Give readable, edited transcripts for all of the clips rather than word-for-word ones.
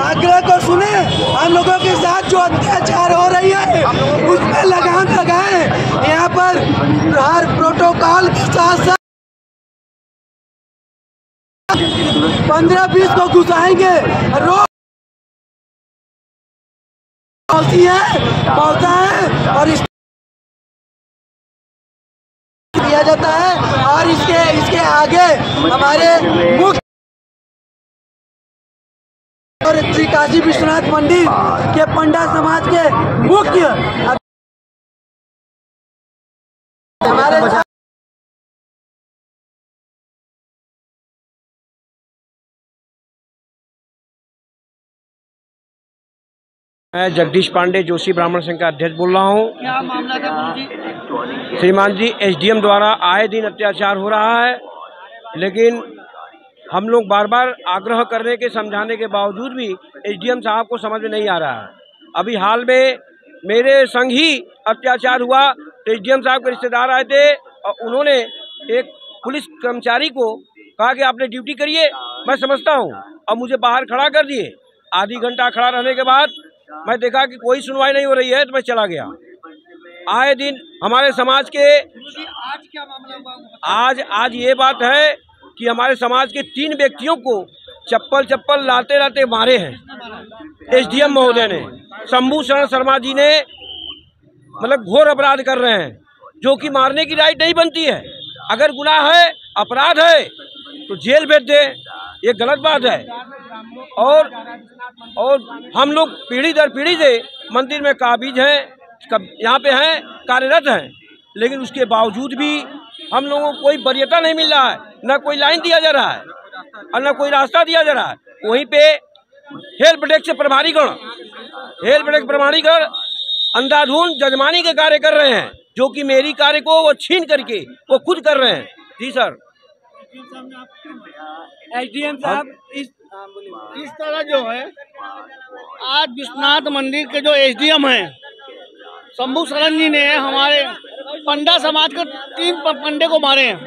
आग्रह को सुने। हम लोगों के साथ जो अत्याचार हो रही है उस पर लगाम लगाए। यहाँ पर हर प्रोटोकॉल के साथ साथ 15-20 को घुसाएंगे। रोक पहुंचा है और दिया जाता है। और इसके आगे हमारे मुख्य और श्री काशी विश्वनाथ मंदिर के पंडा समाज के मुख्य हमारे मैं जगदीश पांडे जोशी ब्राह्मण संघ का अध्यक्ष बोल रहा हूँ। क्या मामला था गुरुजी? श्रीमान जी, एसडीएम द्वारा आए दिन अत्याचार हो रहा है, लेकिन हम लोग बार बार आग्रह करने के समझाने के बावजूद भी एसडीएम साहब को समझ में नहीं आ रहा है। अभी हाल में मेरे संग ही अत्याचार हुआ तो एसडीएम साहब के रिश्तेदार आए थे और उन्होंने एक पुलिस कर्मचारी को कहा कि आपने ड्यूटी करिए, मैं समझता हूँ, और मुझे बाहर खड़ा कर दिए। आधी घंटा खड़ा रहने के बाद मैं देखा कि कोई सुनवाई नहीं हो रही है तो मैं चला गया। आए दिन हमारे समाज के आज क्या मामला हुआ? आज ये बात है कि हमारे समाज के 3 व्यक्तियों को चप्पल लाते लाते मारे हैं एसडीएम महोदय ने। शंभू शरण शर्मा जी ने मतलब घोर अपराध कर रहे हैं, जो कि मारने की राइट नहीं बनती है। अगर गुनाह है, अपराध है तो जेल भेज दे, ये गलत बात है। और हम लोग पीढ़ी दर पीढ़ी से मंदिर में काबिज हैं, यहाँ पे हैं, कार्यरत हैं, लेकिन उसके बावजूद भी हम लोगों को कोई वरीयता नहीं मिल रहा है, न कोई लाइन दिया जा रहा है और न कोई रास्ता दिया जा रहा है। वहीं पे हेल्प डेस्क से प्रभारीगण अंधाधुंध जजमानी के कार्य कर रहे हैं, जो कि मेरी कार्य को वो छीन करके वो खुद कर रहे हैं। जी सर। एसडीएम साहब इस तरह जो है आज विश्वनाथ मंदिर के जो एसडीएम हैं शंभू शरण जी ने हमारे पंडा समाज के 3 पंडे को मारे हैं।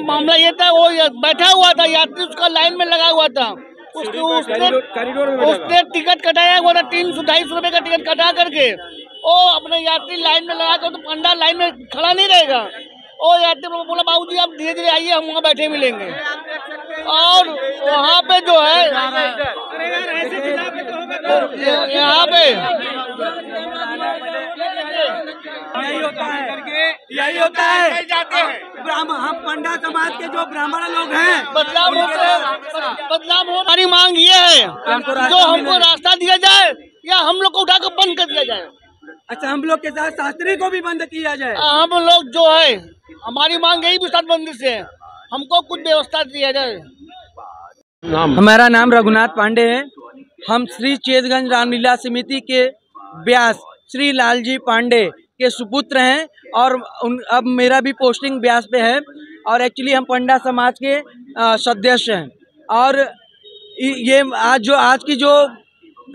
मामला ये था, वो बैठा हुआ था यात्री, उसका लाइन में लगा हुआ था, उसने टिकट कटाया हुआ था, 300-250 रुपए का टिकट कटा करके वो अपने यात्री लाइन में लगा कर, तो पंडा लाइन में खड़ा नहीं रहेगा। और यात्री को बोला बाबूजी आप धीरे धीरे आइए, हम वहाँ बैठे मिलेंगे। और वहाँ पे जो है यहाँ पे यही होता है हम पंडा समाज के जो ब्राह्मण लोग हैं बदलाव हो। हमारी मांग ये है जो हमको रास्ता दिया जाए या हम लोग को उठाकर बंद कर दिया जाए। अच्छा, हम लोग के साथ शास्त्री को भी बंद किया जाए। हम लोग जो है हमारी मांग यही विश्वनाथ मंदिर से है, हमको कुछ व्यवस्था दिया जाए। हमारा नाम रघुनाथ पांडे है। हम श्री चेतगंज रामलीला समिति के व्यास श्री लालजी पांडे के सुपुत्र हैं और अब मेरा भी पोस्टिंग व्यास पे है। और एक्चुअली हम पंडा समाज के सदस्य हैं। और ये आज की जो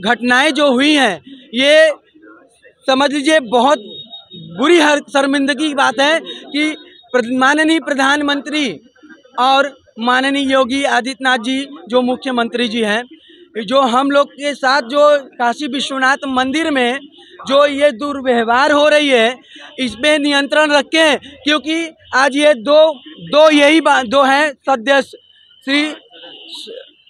घटनाएं जो हुई हैं, ये समझ लीजिए बहुत बुरी शर्मिंदगी की बात है कि माननीय प्रधानमंत्री और माननीय योगी आदित्यनाथ जी जो मुख्यमंत्री जी हैं, जो हम लोग के साथ जो काशी विश्वनाथ मंदिर में जो ये दुर्व्यवहार हो रही है, इस पे नियंत्रण रखें। क्योंकि आज ये दो हैं सदस्य, श्री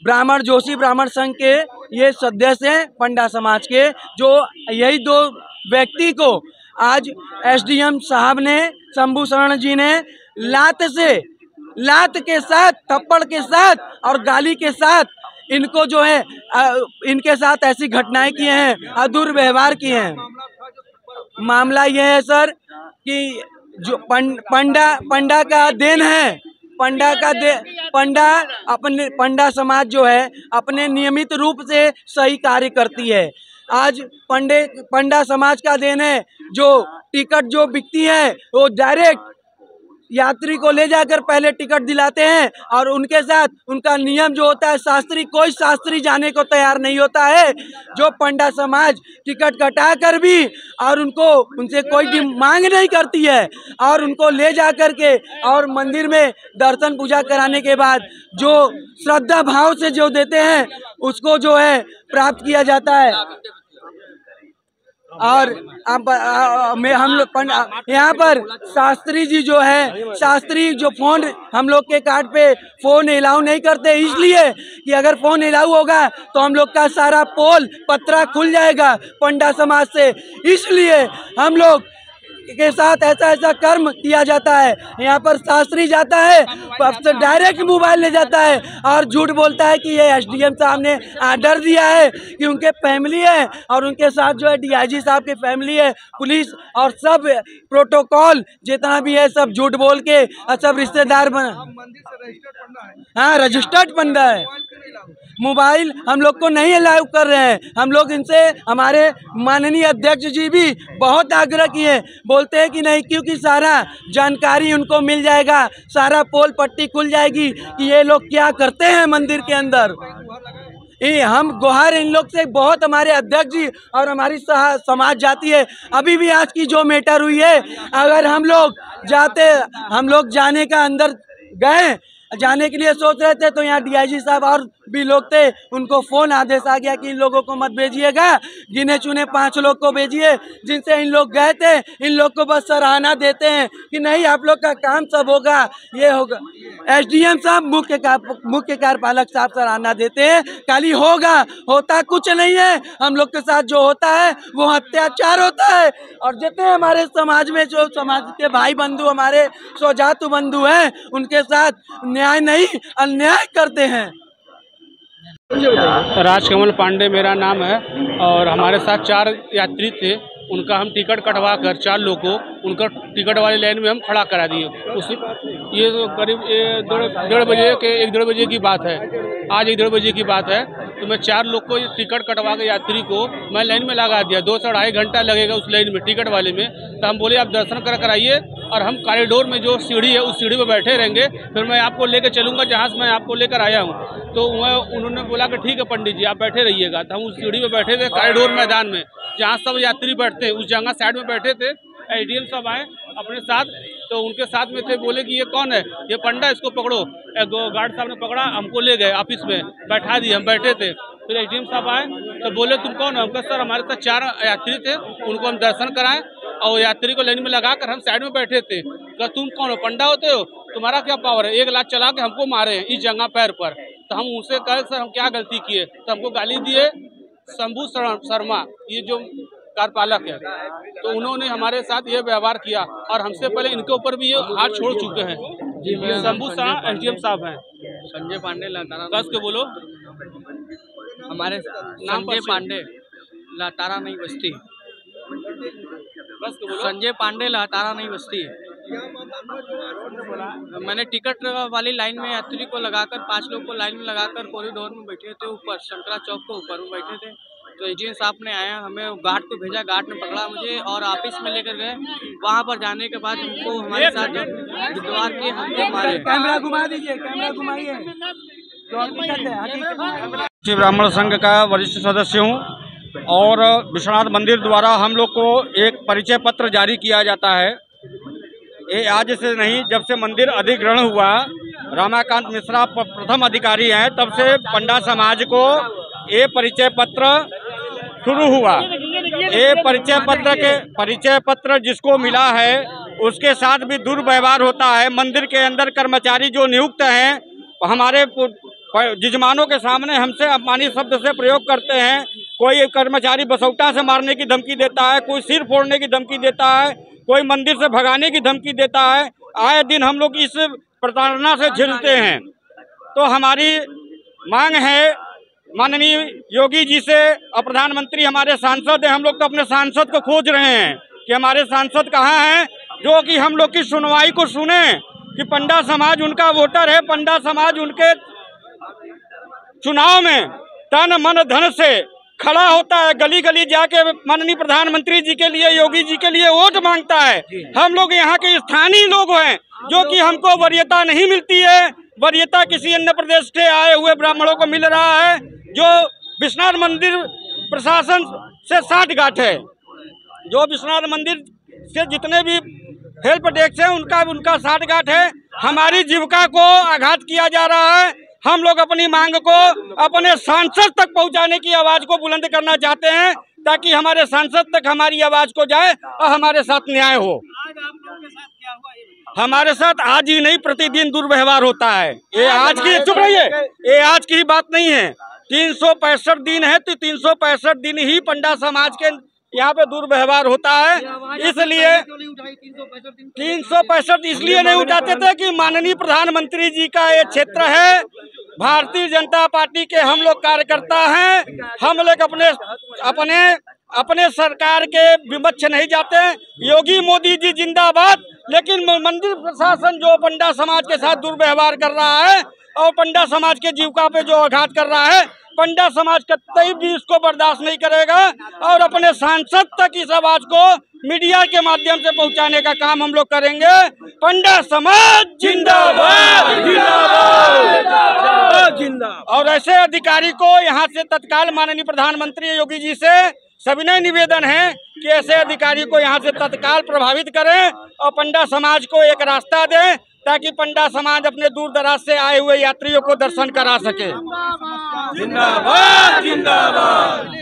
ब्राह्मण जोशी ब्राह्मण संघ के ये सदस्य हैं पंडा समाज के, जो यही 2 व्यक्ति को आज एसडीएम साहब ने, शंभू शरण जी ने लात के साथ, थप्पड़ के साथ और गाली के साथ इनको जो है इनके साथ ऐसी घटनाएं की हैं, दुर्व्यवहार किए हैं। मामला यह है सर कि जो पंडा का देन है, पंडा समाज जो है अपने नियमित रूप से सही कार्य करती है। आज पंडा समाज का देन है, जो टिकट जो बिकती है वो डायरेक्ट यात्री को ले जाकर पहले टिकट दिलाते हैं और उनके साथ उनका नियम जो होता है, शास्त्री कोई शास्त्री जाने को तैयार नहीं होता है। जो पंडा समाज टिकट कटा कर भी और उनसे कोई मांग नहीं करती है और उनको ले जा कर के और मंदिर में दर्शन पूजा कराने के बाद जो श्रद्धा भाव से जो देते हैं उसको जो है प्राप्त किया जाता है। और हम लोग यहाँ पर शास्त्री जी जो है, शास्त्री जो फोन हम लोग के कार्ड पे फोन अलाउ नहीं करते, इसलिए कि अगर फोन अलाउ होगा तो हम लोग का सारा पोल पत्रा खुल जाएगा पंडा समाज से, इसलिए हम लोग के साथ ऐसा कर्म किया जाता है। यहाँ पर शास्त्री जाता है डायरेक्ट मोबाइल ले जाता है और झूठ बोलता है कि ये एसडीएम साहब ने आर्डर दिया है, कि उनके फैमिली है और उनके साथ जो है डीआईजी साहब की फैमिली है, पुलिस और सब प्रोटोकॉल जितना भी है सब झूठ बोल के और सब रिश्तेदार हाँ रजिस्टर्ड पंडा है। मोबाइल हम लोग को नहीं अलाउ कर रहे हैं। हम लोग इनसे हमारे माननीय अध्यक्ष जी भी बहुत आग्रह किए, बोलते हैं कि नहीं, क्योंकि सारा जानकारी उनको मिल जाएगा, सारा पोल पट्टी खुल जाएगी कि ये लोग क्या करते हैं मंदिर के अंदर। हम गुहार इन लोग से बहुत हमारे अध्यक्ष जी और हमारी समाज जाती है। अभी भी आज की जो मैटर हुई है, अगर हम लोग जाने का अंदर गए, जाने के लिए सोच रहे थे तो यहाँ डीआईजी साहब और भी लोग थे, उनको फोन आदेश आ गया कि इन लोगों को मत भेजिएगा, गिने चुने 5 लोग को भेजिए जिनसे इन लोग गए थे। इन लोग को बस सराहना देते हैं कि नहीं आप लोग का काम सब होगा, ये होगा। एसडीएम साहब मुख्य कार्यपालक साहब सराहना देते हैं, खाली होगा, होता कुछ नहीं है। हम लोग के साथ जो होता है वो अत्याचार होता है और जितने हमारे समाज में जो समाज के भाई बंधु हमारे स्वजातु बंधु हैं उनके साथ न्याय नहीं अन्याय करते हैं। राजकमल पांडे मेरा नाम है और हमारे साथ 4 यात्री थे। उनका हम टिकट कटवा कर 4 लोग को उनका टिकट वाली लाइन में हम खड़ा करा दिए। ये तो करीब 1:30 बजे की बात है, आज 1:30 बजे की बात है। तो मैं 4 लोग को टिकट कटवा के यात्री को मैं लाइन में लगा दिया। 2 से 2.5 घंटा लगेगा उस लाइन में टिकट वाले में। तो हम बोले आप दर्शन कर आइए और हम कॉरिडोर में जो सीढ़ी है उस सीढ़ी पे बैठे रहेंगे, फिर मैं आपको लेकर चलूँगा जहाँ से मैं आपको लेकर आया हूँ। तो उन्होंने बोला कि ठीक है पंडित जी आप बैठे रहिएगा। तो हम उस सीढ़ी पे बैठे थे कॉरिडोर मैदान में जहाँ सब यात्री बैठते हैं, उस जगह साइड में बैठे थे। एसडीएम साहब आए अपने साथ, तो उनके साथ में थे, बोले कि ये कौन है, ये पंडा, इसको पकड़ो। गार्ड साहब ने पकड़ा, हमको ले गए ऑफिस में बैठा दिए, हम बैठे थे। फिर एसडीएम साहब आए तो बोले तुम कौन हो? हम कहा सर हमारे साथ 4 यात्री थे, उनको हम दर्शन कराएं और यात्री को लाइन में लगाकर हम साइड में बैठे थे। कहा तुम कौन हो? पंडा होते हो? तुम्हारा क्या पावर है? 1 लाख चला के हमको मारे हैं इस जगह पैर पर। तो हम उनसे कहे सर हम क्या गलती किए? तो हमको गाली दिए शंभू शर्मा, ये जो कार्यपालक है, तो उन्होंने हमारे साथ ये व्यवहार किया और हमसे पहले इनके ऊपर भी ये हाथ छोड़ चुके हैं। शंभू शर्मा एसडीएम साहब हैं। संजय पांडे लातारा। कस के बोलो हमारे नाम संजय पांडे लातारा नहीं बस्ती। बस के बोलो। संजय पांडे लातारा नहीं बस्ती। मैंने टिकट वाली लाइन में यात्री को लगाकर 5 लोग को लाइन में लगाकर कॉरिडोर में बैठे थे, ऊपर शंकरा चौक के ऊपर में बैठे थे। तो एजेंट साहब ने आया, हमें गार्ड को भेजा, गार्ड ने पकड़ा मुझे और ऑफिस में लेकर गए। वहाँ पर जाने के बाद हमको हमारे साथ बुधवार के हमको मारे। कैमरा घुमा दीजिए, कैमरा घुमाइए। शिव ब्राह्मण संघ का वरिष्ठ सदस्य हूँ और विश्वनाथ मंदिर द्वारा हम लोग को एक परिचय पत्र जारी किया जाता है। ये आज से नहीं, जब से मंदिर अधिग्रहण हुआ, रामाकांत मिश्रा प्रथम अधिकारी हैं, तब से पंडा समाज को ये परिचय पत्र शुरू हुआ। ये परिचय पत्र जिसको मिला है उसके साथ भी दुर्व्यवहार होता है। मंदिर के अंदर कर्मचारी जो नियुक्त हैं हमारे जजमानों के सामने हमसे अपमानित शब्द से प्रयोग करते हैं। कोई कर्मचारी बसौटा से मारने की धमकी देता है, कोई सिर फोड़ने की धमकी देता है, कोई मंदिर से भगाने की धमकी देता है। आए दिन हम लोग इस प्रताड़ना से झेलते हैं। तो हमारी मांग है माननीय योगी जी से और प्रधानमंत्री हमारे सांसद हैं, हम लोग तो अपने सांसद को खोज रहे हैं कि हमारे सांसद कहाँ हैं जो कि हम लोग की सुनवाई को सुने कि पंडा समाज उनका वोटर है, पंडा समाज उनके चुनाव में तन मन धन से खड़ा होता है, गली गली जाके माननीय प्रधानमंत्री जी के लिए, योगी जी के लिए वोट मांगता है। हम लोग यहाँ के स्थानीय लोग हैं, जो कि हमको वरीयता नहीं मिलती है। वरीयता किसी अन्य प्रदेश से आए हुए ब्राह्मणों को मिल रहा है, जो विश्वनाथ मंदिर प्रशासन से साठगांठ है। जो विश्वनाथ मंदिर से जितने भी हेल्प डेस्क है उनका साठगांठ है। हमारी जीविका को आघात किया जा रहा है। हम लोग अपनी मांग को अपने सांसद तक पहुंचाने की आवाज को बुलंद करना चाहते हैं, ताकि हमारे सांसद तक हमारी आवाज को जाए और हमारे साथ न्याय हो। हमारे साथ आज ही नहीं, प्रतिदिन दुर्व्यवहार होता है। ये आज की, चुप रहिए, ये आज की बात नहीं है। 365 दिन है, तो 365 दिन ही पंडा समाज के यहाँ पे दुर्व्यवहार होता है। इसलिए 365 इसलिए नहीं उठाते थे कि माननीय प्रधानमंत्री जी का ये क्षेत्र है। भारतीय जनता पार्टी के हम लोग कार्यकर्ता हैं। हम लोग अपने सरकार के विपक्ष नहीं जाते। योगी मोदी जी जिंदाबाद, लेकिन मंदिर प्रशासन जो पंडा समाज के साथ दुर्व्यवहार कर रहा है और पंडा समाज के जीविका पे जो आघात कर रहा है, पंडा समाज कतई भी इसको बर्दाश्त नहीं करेगा और अपने सांसद तक इस आवाज को मीडिया के माध्यम से पहुंचाने का काम हम लोग करेंगे। पंडा समाज जिंदाबाद, जिंदाबाद, जिंदाबाद। और ऐसे अधिकारी को यहाँ से तत्काल माननीय प्रधानमंत्री योगी जी से सविनय निवेदन है कि ऐसे अधिकारी को यहाँ से तत्काल प्रभावित करें और पंडा समाज को एक रास्ता दें, ताकि पंडा समाज अपने दूर दराज से आए हुए यात्रियों को दर्शन करा सके। जिंदाबाद, जिंदाबाद।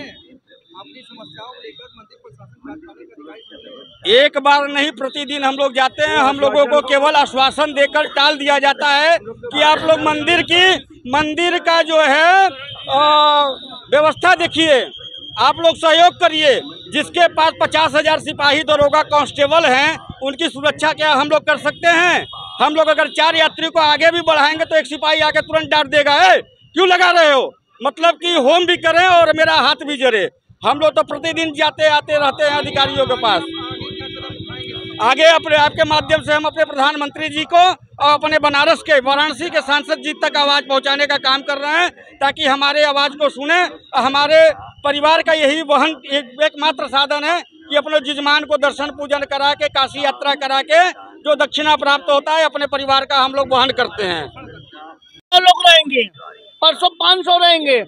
एक बार नहीं, प्रतिदिन हम लोग जाते हैं। हम लोगों को केवल आश्वासन देकर टाल दिया जाता है कि आप लोग मंदिर का जो है व्यवस्था देखिए, आप लोग सहयोग करिए। जिसके पास 50,000 सिपाही दरोगा कांस्टेबल हैं, उनकी सुरक्षा क्या हम लोग कर सकते हैं? हम लोग अगर 4 यात्री को आगे भी बढ़ाएंगे तो एक सिपाही आके तुरंत डांट देगा, है क्यों लगा रहे हो? मतलब कि होम भी करें और मेरा हाथ भी जरे। हम लोग तो प्रतिदिन जाते आते रहते हैं अधिकारियों के पास। आगे आपके माध्यम से हम अपने प्रधानमंत्री जी को और अपने वाराणसी के सांसद जी तक आवाज पहुंचाने का काम कर रहे हैं, ताकि हमारे आवाज को सुने। हमारे परिवार का यही वहन एकमात्र साधन है कि अपने जजमान को दर्शन पूजन करा के, काशी यात्रा करा के जो दक्षिणा प्राप्त होता है, अपने परिवार का हम लोग वहन करते हैं। लोग रहेंगे, परसों 500 रहेंगे।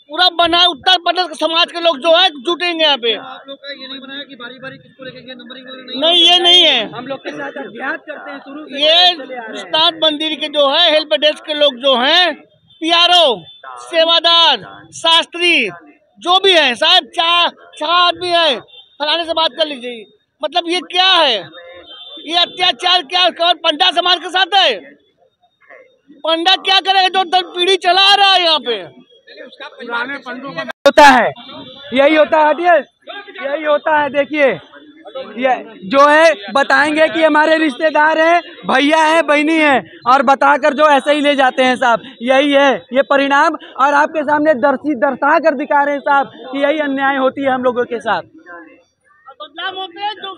पूरा बना उत्तर प्रदेश के समाज के लोग जो है जुटेंगे यहाँ पे। आप लोग का ये नहीं बनाया कि बारी-बारी किसको लेके नंबरिंग नहीं, ये नहीं है। हम लोग के साथ अभ्यास करते हैं शुरू से। ये विश्वनाथ मंदिर के जो है हेल्प डेस्क के लोग जो हैं, PRO, सेवादार, शास्त्री जो भी है, साहब 4 आदमी है, फलाने से बात कर लीजिए। मतलब ये क्या है? ये अत्याचार क्या पंडा समाज के साथ है? पंडा क्या करेगा जो पीढ़ी चला रहा है यहाँ पे? होता है, यही होता है, यही होता है। देखिए, ये जो है बताएंगे कि हमारे रिश्तेदार हैं, भैया हैं, बहनी हैं, और बताकर जो ऐसे ही ले जाते हैं साहब। यही है ये परिणाम, और आपके सामने दर्शा कर दिखा रहे हैं साहब कि यही अन्याय होती है हम लोगों के साथ। बदलाव होते हैं जो